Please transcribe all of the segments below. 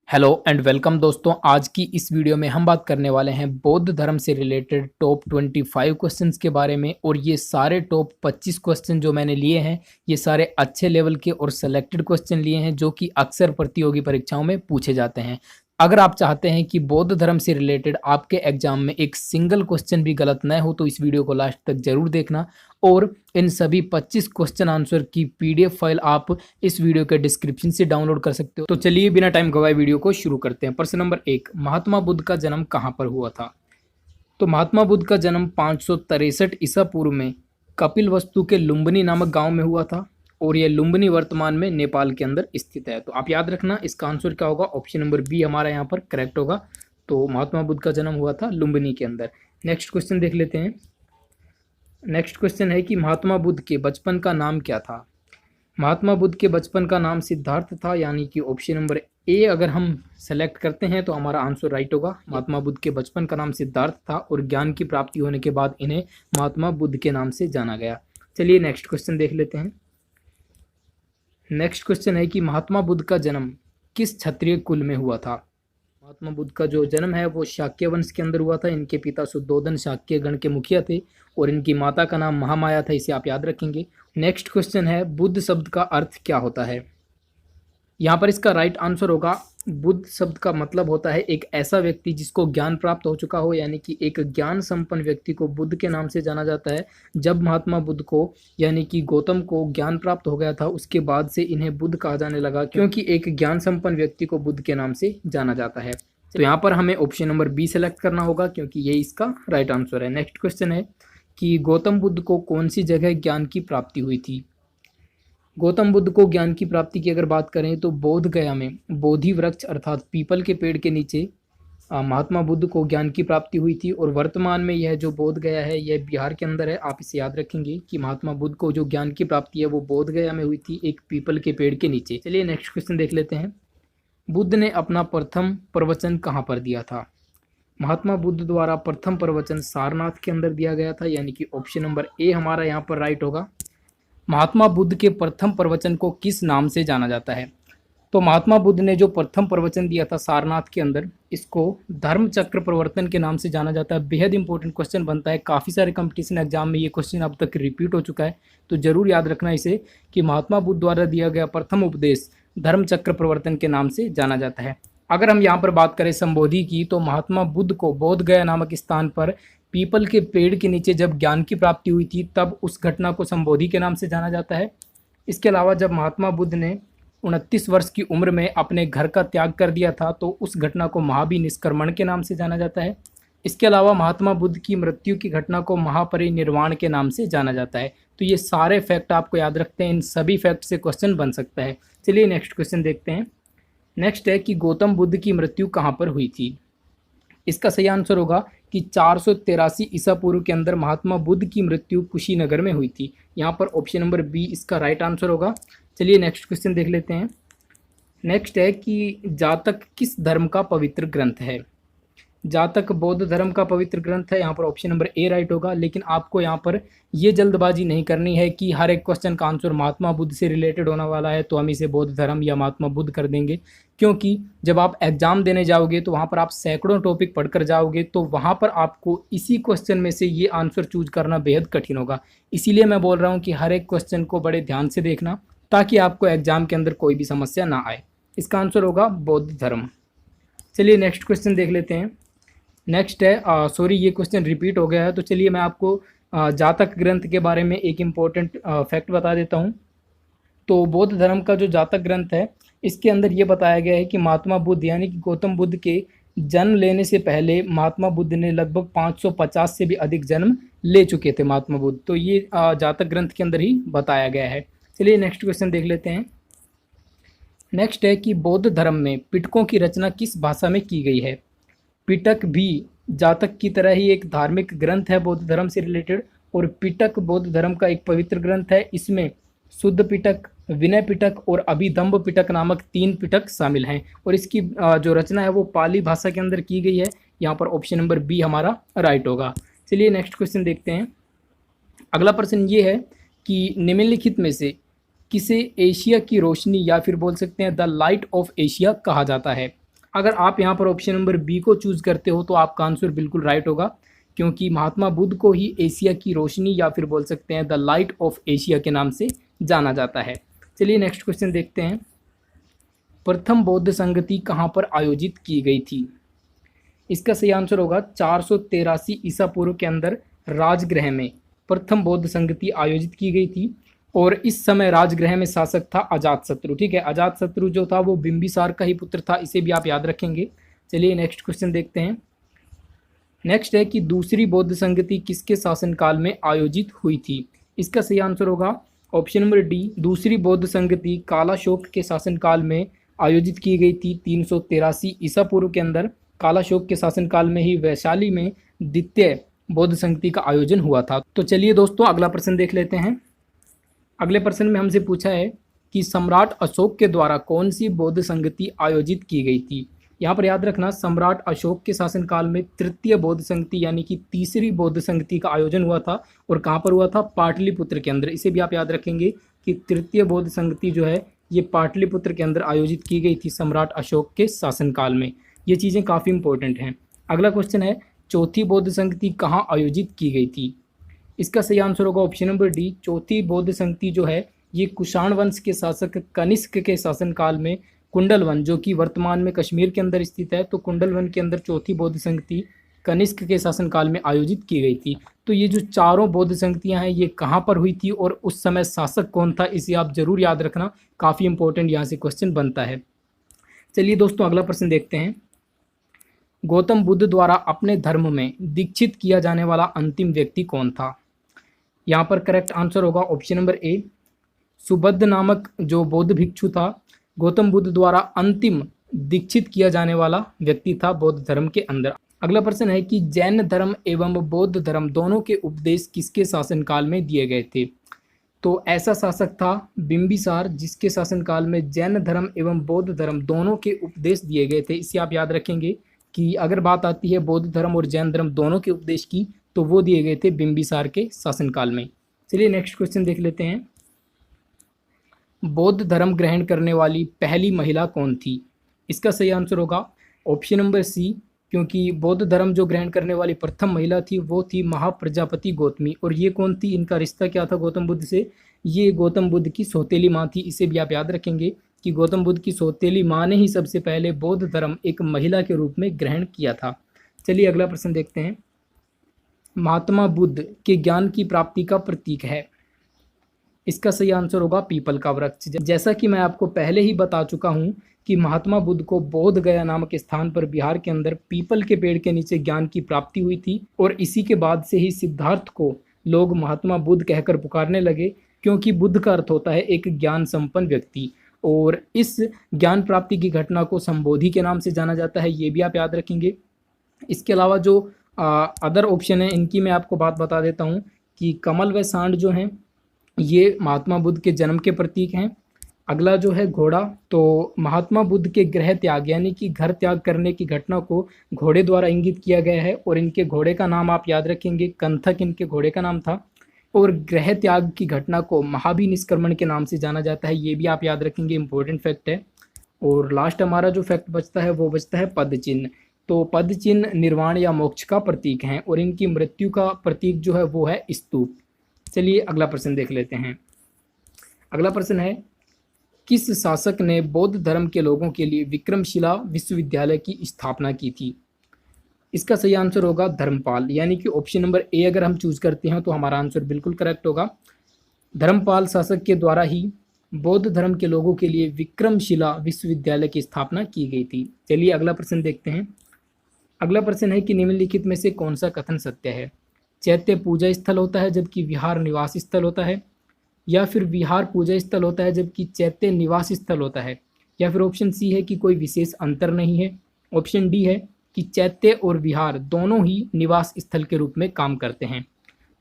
Hello and welcome दोस्तों। आज की इस वीडियो में हम बात करने वाले हैं बौद्ध धर्म से रिलेटेड टॉप 25 क्वेश्चंस के बारे में। और ये सारे टॉप 25 क्वेश्चन जो मैंने लिए हैं ये सारे अच्छे लेवल के और सेलेक्टेड क्वेश्चन लिए हैं जो कि अक्सर प्रतियोगी परीक्षाओं में पूछे जाते हैं। अगर आप चाहते हैं कि बौद्ध धर्म से रिलेटेड आपके एग्जाम में एक सिंगल क्वेश्चन भी गलत न हो तो इस वीडियो को लास्ट तक जरूर देखना। और इन सभी 25 क्वेश्चन आंसर की पीडीएफ फाइल आप इस वीडियो के डिस्क्रिप्शन से डाउनलोड कर सकते हो। तो चलिए बिना टाइम गवाए वीडियो को शुरू करते हैं। प्रश्न नंबर 1, महात्मा बुद्ध का जन्म कहाँ पर हुआ था? तो महात्मा बुद्ध का जन्म 563 ईसा पूर्व में कपिलवस्तु के लुम्बिनी नामक गांव में हुआ था। और यह लुम्बिनी वर्तमान में नेपाल के अंदर स्थित है। तो आप याद रखना इसका आंसर क्या होगा, ऑप्शन नंबर बी हमारा यहाँ पर करेक्ट होगा। तो महात्मा बुद्ध का जन्म हुआ था लुम्बिनी के अंदर। नेक्स्ट क्वेश्चन देख लेते हैं। नेक्स्ट क्वेश्चन है कि महात्मा बुद्ध के बचपन का नाम क्या था? महात्मा बुद्ध के बचपन का नाम सिद्धार्थ था, यानी कि ऑप्शन नंबर ए अगर हम सेलेक्ट करते हैं तो हमारा आंसर राइट होगा। महात्मा बुद्ध के बचपन का नाम सिद्धार्थ था और ज्ञान की प्राप्ति होने के बाद इन्हें महात्मा बुद्ध के नाम से जाना गया। चलिए नेक्स्ट क्वेश्चन देख लेते हैं। नेक्स्ट क्वेश्चन है कि महात्मा बुद्ध का जन्म किस क्षत्रिय कुल में हुआ था? महात्मा बुद्ध का जो जन्म है वो शाक्य वंश के अंदर हुआ था। इनके पिता शुद्धोधन शाक्य गण के मुखिया थे और इनकी माता का नाम महामाया था, इसे आप याद रखेंगे। नेक्स्ट क्वेश्चन है बुद्ध शब्द का अर्थ क्या होता है? यहाँ पर इसका राइट आंसर होगा बुद्ध शब्द का मतलब होता है एक ऐसा व्यक्ति जिसको ज्ञान प्राप्त हो चुका हो, यानी कि एक ज्ञान संपन्न व्यक्ति को बुद्ध के नाम से जाना जाता है। जब महात्मा बुद्ध को यानी कि गौतम को ज्ञान प्राप्त हो गया था उसके बाद से इन्हें बुद्ध कहा जाने लगा, क्योंकि एक ज्ञान संपन्न व्यक्ति को बुद्ध के नाम से जाना जाता है। तो यहाँ पर हमें ऑप्शन नंबर बी सेलेक्ट करना होगा क्योंकि ये इसका राइट आंसर है। नेक्स्ट क्वेश्चन है कि गौतम बुद्ध को कौन सी जगह ज्ञान की प्राप्ति हुई थी? गौतम बुद्ध को ज्ञान की प्राप्ति की अगर बात करें तो बोध गया में बोधि वृक्ष अर्थात पीपल के पेड़ के नीचे महात्मा बुद्ध को ज्ञान की प्राप्ति हुई थी। और वर्तमान में यह जो बोध गया है यह बिहार के अंदर है। आप इसे याद रखेंगे कि महात्मा बुद्ध को जो ज्ञान की प्राप्ति है वो बोध गया में हुई थी, एक पीपल के पेड़ के नीचे। चलिए नेक्स्ट क्वेश्चन देख लेते हैं। बुद्ध ने अपना प्रथम प्रवचन कहाँ पर दिया था? महात्मा बुद्ध द्वारा प्रथम प्रवचन सारनाथ के अंदर दिया गया था, यानी कि ऑप्शन नंबर ए हमारा यहाँ पर राइट होगा। महात्मा बुद्ध के प्रथम प्रवचन को किस नाम से जाना जाता है? तो महात्मा बुद्ध ने जो प्रथम प्रवचन दिया था सारनाथ के अंदर, इसको धर्म चक्र प्रवर्तन के नाम से जाना जाता है। बेहद इंपॉर्टेंट क्वेश्चन बनता है, काफ़ी सारे कंपटीशन एग्जाम में ये क्वेश्चन अब तक रिपीट हो चुका है, तो जरूर याद रखना इसे कि महात्मा बुद्ध द्वारा दिया गया प्रथम उपदेश धर्म चक्र प्रवर्तन के नाम से जाना जाता है। अगर हम यहाँ पर बात करें संबोधि की, तो महात्मा बुद्ध को बोध गया नामक स्थान पर पीपल के पेड़ के नीचे जब ज्ञान की प्राप्ति हुई थी तब उस घटना को संबोधि के नाम से जाना जाता है। इसके अलावा जब महात्मा बुद्ध ने 29 वर्ष की उम्र में अपने घर का त्याग कर दिया था तो उस घटना को महाबी निष्क्रमण के नाम से जाना जाता है। इसके अलावा महात्मा बुद्ध की मृत्यु की घटना को महापरिनिर्वाण के नाम से जाना जाता है। तो ये सारे फैक्ट आपको याद रखते हैं, इन सभी फैक्ट से क्वेश्चन बन सकता है। चलिए नेक्स्ट क्वेश्चन देखते हैं। नेक्स्ट है कि गौतम बुद्ध की मृत्यु कहाँ पर हुई थी? इसका सही आंसर होगा कि 483 ईसा पूर्व के अंदर महात्मा बुद्ध की मृत्यु कुशीनगर में हुई थी। यहाँ पर ऑप्शन नंबर बी इसका राइट आंसर होगा। चलिए नेक्स्ट क्वेश्चन देख लेते हैं। नेक्स्ट है कि जातक किस धर्म का पवित्र ग्रंथ है? जातक बौद्ध धर्म का पवित्र ग्रंथ है, यहाँ पर ऑप्शन नंबर ए राइट होगा। लेकिन आपको यहाँ पर ये जल्दबाजी नहीं करनी है कि हर एक क्वेश्चन का आंसर महात्मा बुद्ध से रिलेटेड होने वाला है तो हम इसे बौद्ध धर्म या महात्मा बुद्ध कर देंगे, क्योंकि जब आप एग्जाम देने जाओगे तो वहाँ पर आप सैकड़ों टॉपिक पढ़कर जाओगे तो वहाँ पर आपको इसी क्वेश्चन में से ये आंसर चूज करना बेहद कठिन होगा। इसीलिए मैं बोल रहा हूँ कि हर एक क्वेश्चन को बड़े ध्यान से देखना ताकि आपको एग्जाम के अंदर कोई भी समस्या ना आए। इसका आंसर होगा बौद्ध धर्म। चलिए नेक्स्ट क्वेश्चन देख लेते हैं। नेक्स्ट है सॉरी ये क्वेश्चन रिपीट हो गया है, तो चलिए मैं आपको जातक ग्रंथ के बारे में एक इम्पोर्टेंट फैक्ट बता देता हूँ। तो बौद्ध धर्म का जो जातक ग्रंथ है इसके अंदर ये बताया गया है कि महात्मा बुद्ध यानी कि गौतम बुद्ध के जन्म लेने से पहले महात्मा बुद्ध ने लगभग 550 से भी अधिक जन्म ले चुके थे महात्मा बुद्ध। तो ये जातक ग्रंथ के अंदर ही बताया गया है। चलिए नेक्स्ट क्वेश्चन देख लेते हैं। नेक्स्ट है कि बौद्ध धर्म में पिटकों की रचना किस भाषा में की गई है? पिटक भी जातक की तरह ही एक धार्मिक ग्रंथ है बौद्ध धर्म से रिलेटेड, और पिटक बौद्ध धर्म का एक पवित्र ग्रंथ है। इसमें शुद्ध पिटक, विनय पिटक और अभिधम्ब पिटक नामक 3 पिटक शामिल हैं और इसकी जो रचना है वो पाली भाषा के अंदर की गई है। यहाँ पर ऑप्शन नंबर बी हमारा राइट होगा। चलिए नेक्स्ट क्वेश्चन देखते हैं। अगला प्रश्न ये है कि निम्नलिखित में से किसे एशिया की रोशनी या फिर बोल सकते हैं द लाइट ऑफ एशिया कहा जाता है? अगर आप यहाँ पर ऑप्शन नंबर बी को चूज करते हो तो आपका आंसर बिल्कुल राइट होगा, क्योंकि महात्मा बुद्ध को ही एशिया की रोशनी या फिर बोल सकते हैं द लाइट ऑफ एशिया के नाम से जाना जाता है। चलिए नेक्स्ट क्वेश्चन देखते हैं। प्रथम बौद्ध संगति कहाँ पर आयोजित की गई थी? इसका सही आंसर होगा 483 ईसा पूर्व के अंदर राजगृह में प्रथम बौद्ध संगति आयोजित की गई थी। और इस समय राजगृह में शासक था अजातशत्रु। ठीक है, अजातशत्रु जो था वो बिंबिसार का ही पुत्र था, इसे भी आप याद रखेंगे। चलिए नेक्स्ट क्वेश्चन देखते हैं। नेक्स्ट है कि दूसरी बौद्ध संगति किसके शासनकाल में आयोजित हुई थी? इसका सही आंसर होगा ऑप्शन नंबर डी, दूसरी बौद्ध संगति कालाशोक के शासनकाल में आयोजित की गई थी 383 ईसा पूर्व के अंदर। कालाशोक के शासनकाल में ही वैशाली में द्वितीय बौद्ध संगति का आयोजन हुआ था। तो चलिए दोस्तों अगला प्रश्न देख लेते हैं। अगले प्रश्न में हमसे पूछा है कि सम्राट अशोक के द्वारा कौन सी बौद्ध संगति आयोजित की गई थी? यहाँ पर याद रखना, सम्राट अशोक के शासनकाल में तृतीय बौद्ध संगति यानी कि तीसरी बौद्ध संगति का आयोजन हुआ था। और कहाँ पर हुआ था? पाटलिपुत्र के अंदर। इसे भी आप याद रखेंगे कि तृतीय बौद्ध संगति जो है ये पाटलिपुत्र के अंदर आयोजित की गई थी सम्राट अशोक के शासनकाल में। ये चीज़ें काफ़ी इंपॉर्टेंट हैं। अगला क्वेश्चन है, चौथी बौद्ध संगति कहाँ आयोजित की गई थी? इसका सही आंसर होगा ऑप्शन नंबर डी, चौथी बौद्ध संगति जो है ये कुषाण वंश के शासक कनिष्क के शासनकाल में कुंडलवन, जो कि वर्तमान में कश्मीर के अंदर स्थित है, तो कुंडलवन के अंदर चौथी बौद्ध संगति कनिष्क के शासनकाल में आयोजित की गई थी। तो ये जो चारों बौद्ध संगतियां हैं ये कहाँ पर हुई थी और उस समय शासक कौन था, इसे आप जरूर याद रखना, काफ़ी इंपॉर्टेंट यहाँ से क्वेश्चन बनता है। चलिए दोस्तों अगला प्रश्न देखते हैं। गौतम बुद्ध द्वारा अपने धर्म में दीक्षित किया जाने वाला अंतिम व्यक्ति कौन था? यहाँ पर करेक्ट आंसर होगा ऑप्शन नंबर ए, सुबद्ध नामक जो बौद्ध भिक्षु था, गौतम बुद्ध द्वारा अंतिम दीक्षित किया जाने वाला व्यक्ति था बौद्ध धर्म के अंदर। अगला प्रश्न है कि जैन धर्म एवं बौद्ध धर्म दोनों के उपदेश किसके शासनकाल में दिए गए थे? तो ऐसा शासक था बिंबिसार, जिसके शासनकाल में जैन धर्म एवं बौद्ध धर्म दोनों के उपदेश दिए गए थे। इसे आप याद रखेंगे कि अगर बात आती है बौद्ध धर्म और जैन धर्म दोनों के उपदेश की तो वो दिए गए थे बिंबिसार के शासनकाल में। चलिए नेक्स्ट क्वेश्चन देख लेते हैं। बौद्ध धर्म ग्रहण करने वाली पहली महिला कौन थी? इसका सही आंसर होगा ऑप्शन नंबर सी, क्योंकि बौद्ध धर्म जो ग्रहण करने वाली प्रथम महिला थी वो थी महाप्रजापति गौतमी। और ये कौन थी, इनका रिश्ता क्या था गौतम बुद्ध से? ये गौतम बुद्ध की सौतेली माँ थी। इसे भी आप याद रखेंगे कि गौतम बुद्ध की सौतेली माँ ने ही सबसे पहले बौद्ध धर्म एक महिला के रूप में ग्रहण किया था। चलिए अगला प्रश्न देखते हैं। महात्मा बुद्ध के ज्ञान की प्राप्ति का प्रतीक है? इसका सही आंसर होगा पीपल का वृक्ष। जैसा कि मैं आपको पहले ही बता चुका हूं कि महात्मा बुद्ध को बोध गया नामक स्थान पर बिहार के अंदर पीपल के पेड़ के नीचे ज्ञान की प्राप्ति हुई थी। और इसी के बाद से ही सिद्धार्थ को लोग महात्मा बुद्ध कहकर पुकारने लगे, क्योंकि बुद्ध का अर्थ होता है एक ज्ञान संपन्न व्यक्ति। और इस ज्ञान प्राप्ति की घटना को संबोधि के नाम से जाना जाता है, ये भी आप याद रखेंगे। इसके अलावा जो अदर ऑप्शन है इनकी मैं आपको बात बता देता हूँ कि कमल व सांड जो हैं ये महात्मा बुद्ध के जन्म के प्रतीक हैं। अगला जो है घोड़ा, तो महात्मा बुद्ध के गृह त्याग यानी कि घर त्याग करने की घटना को घोड़े द्वारा इंगित किया गया है। और इनके घोड़े का नाम आप याद रखेंगे, कंथक इनके घोड़े का नाम था। और गृह त्याग की घटना को महाबी निष्क्रमण के नाम से जाना जाता है, ये भी आप याद रखेंगे, इंपॉर्टेंट फैक्ट है। और लास्ट हमारा जो फैक्ट बचता है वो बचता है पद चिन्ह। तो पद चिन्ह निर्वाण या मोक्ष का प्रतीक हैं और इनकी मृत्यु का प्रतीक जो है वो है स्तूप। चलिए अगला प्रश्न देख लेते हैं। अगला प्रश्न है, किस शासक ने बौद्ध धर्म के लोगों के लिए विक्रमशिला विश्वविद्यालय की स्थापना की थी? इसका सही आंसर होगा धर्मपाल, यानी कि ऑप्शन नंबर ए अगर हम चूज करते हैं तो हमारा आंसर बिल्कुल करेक्ट होगा। धर्मपाल शासक के द्वारा ही बौद्ध धर्म के लोगों के लिए विक्रमशिला विश्वविद्यालय की स्थापना की गई थी। चलिए अगला प्रश्न देखते हैं। अगला प्रश्न है कि निम्नलिखित में से कौन सा कथन सत्य है? चैत्य पूजा स्थल होता है जबकि विहार निवास स्थल होता है, या फिर विहार पूजा स्थल होता है जबकि चैत्य निवास स्थल होता है, या फिर ऑप्शन सी है कि कोई विशेष अंतर नहीं है, ऑप्शन डी है कि चैत्य और विहार दोनों ही निवास स्थल के रूप में काम करते हैं।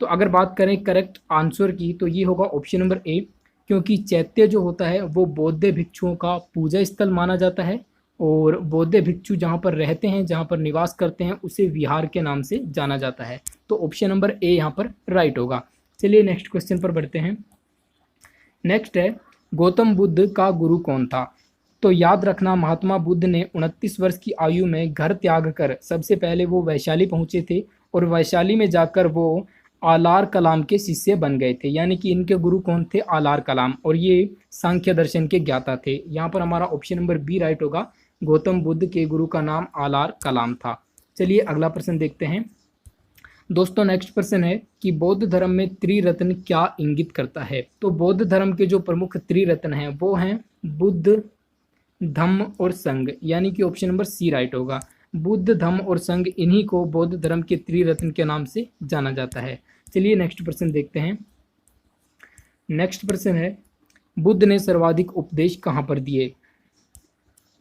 तो अगर बात करें करेक्ट आंसर की तो ये होगा ऑप्शन नंबर ए, क्योंकि चैत्य जो होता है वो बौद्ध भिक्षुओं का पूजा स्थल माना जाता है और बौद्ध भिक्षु जहाँ पर रहते हैं, जहाँ पर निवास करते हैं, उसे विहार के नाम से जाना जाता है। तो ऑप्शन नंबर ए यहाँ पर राइट होगा। चलिए नेक्स्ट क्वेश्चन पर बढ़ते हैं। नेक्स्ट है, गौतम बुद्ध का गुरु कौन था? तो याद रखना, महात्मा बुद्ध ने 29 वर्ष की आयु में घर त्याग कर सबसे पहले वो वैशाली पहुंचे थे और वैशाली में जाकर वो आलार कलाम के शिष्य बन गए थे। यानी कि इनके गुरु कौन थे? आलार कलाम, और ये सांख्य दर्शन के ज्ञाता थे। यहाँ पर हमारा ऑप्शन नंबर बी राइट होगा। गौतम बुद्ध के गुरु का नाम आलार कलाम था। चलिए अगला प्रश्न देखते हैं दोस्तों। नेक्स्ट प्रश्न है कि बौद्ध धर्म में त्रिरत्न क्या इंगित करता है? तो बौद्ध धर्म के जो प्रमुख त्रिरत्न हैं वो हैं बुद्ध, धम्म और संघ, यानी कि ऑप्शन नंबर सी राइट होगा। बुद्ध, धम्म और संघ, इन्हीं को बौद्ध धर्म के त्रिरत्न के नाम से जाना जाता है। चलिए नेक्स्ट प्रश्न देखते हैं। नेक्स्ट प्रश्न है बुद्ध ने सर्वाधिक उपदेश कहाँ पर दिए?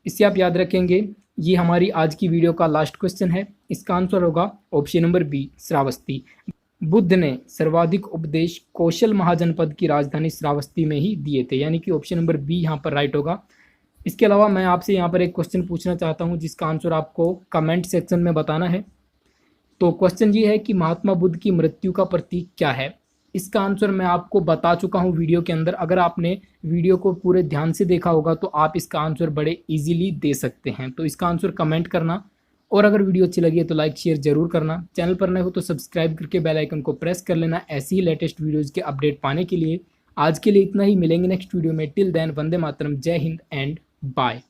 इसे आप याद रखेंगे, ये हमारी आज की वीडियो का लास्ट क्वेश्चन है। इसका आंसर होगा option number B, Shravasti. Buddha ने सर्वाधिक उपदेश कौशल महाजनपद की राजधानी श्रावस्ती में ही दिए थे, यानी कि ऑप्शन नंबर बी यहाँ पर राइट होगा। इसके अलावा मैं आपसे यहाँ पर एक क्वेश्चन पूछना चाहता हूँ जिसका आंसर आपको कमेंट सेक्शन में बताना है। तो क्वेश्चन ये है कि महात्मा बुद्ध की मृत्यु का प्रतीक क्या है? इसका आंसर मैं आपको बता चुका हूँ वीडियो के अंदर। अगर आपने वीडियो को पूरे ध्यान से देखा होगा तो आप इसका आंसर बड़े इजीली दे सकते हैं। तो इसका आंसर कमेंट करना, और अगर वीडियो अच्छी लगी है तो लाइक शेयर जरूर करना। चैनल पर नए हो तो सब्सक्राइब करके बेल आइकन को प्रेस कर लेना ऐसी ही लेटेस्ट वीडियोज़ के अपडेट पाने के लिए। आज के लिए इतना ही, मिलेंगे नेक्स्ट वीडियो में। टिल देन, वंदे मातरम, जय हिंद एंड बाय।